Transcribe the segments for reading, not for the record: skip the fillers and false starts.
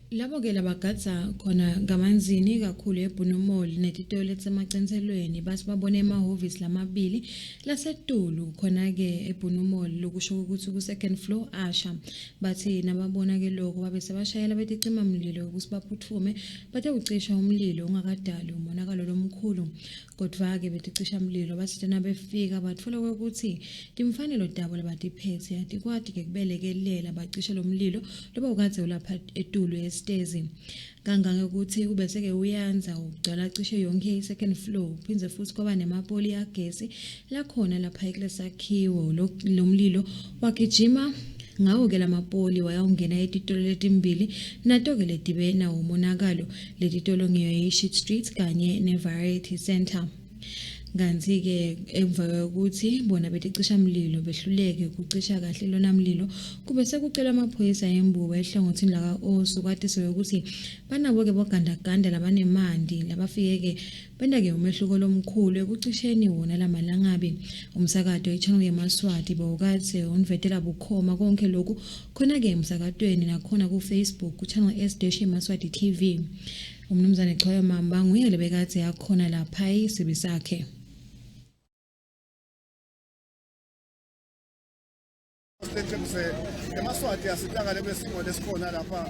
Labo ke labagadza khona ngamanzini kakhulu eBonomall netitolo etsemacentselweni base babone emahhovisi lamabili lasetulu khona ke eBonomall lokusho ukuthi ku second floor asha bathi nababona ke lokho babe sebashayela beticima umlilo ukuthi baphuthume bathe ucisha umlilo ungakadali umonakalo lomkhulu kodwa ke beticisha umlilo basitena befika bathola ukuthi timfanelo dabo labatiphethe atikwadi ke kubelekelela bacishe lo mlilo loba ukadze ulapha etulu stairs kangange ukuthi kube seke uyanza ugcwala cishe yonke second floor phindze futhi kwaba nemapoli agesi la khona lapha eklesakhiwo lo mlilo wagijima ngawo ke lamapoli wayawungena etitolo letimbili nato ke letibena umonakalo letitolo ngiyo eSheet Street kanye neVariety Center. Kanti ke emva ukuthi bona beticisha umlilo behluleke ukucisha kahle lona mlilo kube sekucela amaphoyisa embuwe ehlangothini la kaOsu kade sokuthi banabo ke bogandaganda labanemandi labafike ke benda ke umehluko lomkhulu ekucisheni wona lamalangabi umsakazo eChannel yeMaswati bawukathe unvetela bukhoma konke lokhu khona ke emsakatweni nakhona ku Facebook ku Channel S-Maswati TV. Umnumzane Xhoyo Mamba nguye lebekade yakhona lapha isibi sakhe. eMaswati asihlangane besimo lesikhona lapha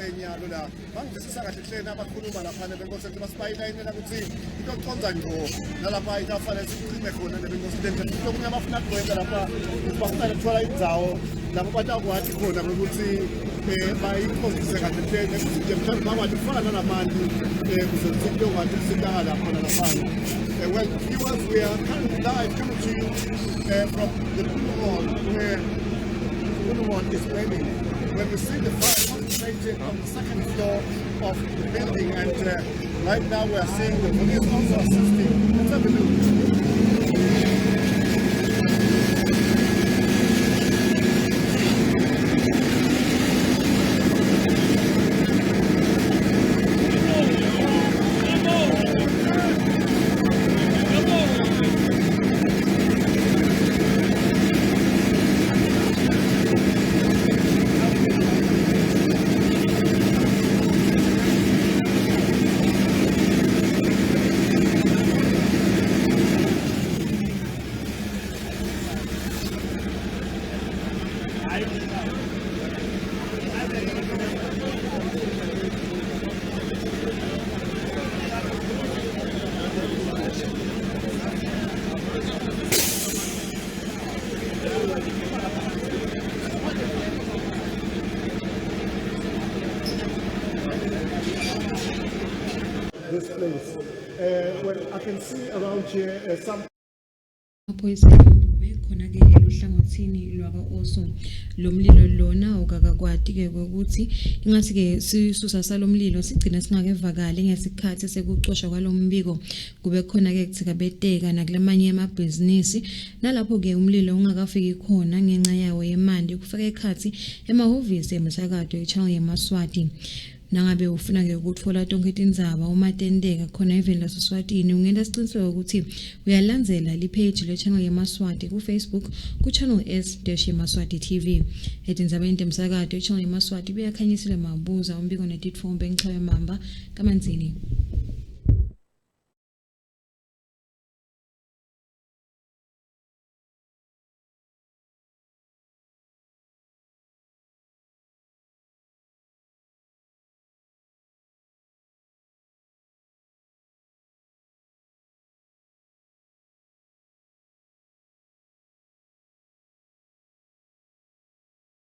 enyalo la bangizisa kahle hlena abakhuluma lapha nebenkosi basibayinayinela ukuthi into oconza ngqo nalapha itafanele sicime khona nebenkosi lento lokunye abafuna ukwenza lapha bafuna ukuthola indzawo lapho batakwathi khona ukuthi bayikhonzise kahle hlena nje mhlawumbe bakwazi ukufana nalabantu ukuze into ongathi sihlangana lapha nalapha. Well, viewers, we are currently live coming to you from the Bonomall where Bonomall is burning. When we see the fire concentrated on the second floor of the building, and right now we are seeing the police also assisting. Let's have a look. This place. Well, I can see around here some Amaphoyisa embuwe khona ke eluhlangothini lwakaOsu lo mlilo lona okakakwadi ke ukuthi ingathi ke sisusa salomlilo sigcina singakevakali ngesikhathi sekucosha kwalombiko kube khona ke kuthika beteka nakulamanye emabhizinisi nalapho ke umlilo ungakafiki khona ngenxa yawo yemandi kufaka ekhathi emahhovisi emisakado eChannel yeMaswati. Nangabe ufuna ke ukuthola tonke itindzaba uma tendeka khona even la Siswatini ungenda siciniseko ukuthi uyalandzela lipage le Channel yeMaswati ku Facebook ku Channel S-Maswati TV. Etindzabeni temsakado eChannel yeMaswati beyakhanyisile mabuza umbiko netitfombe Xhoyo Mamba kamanzini.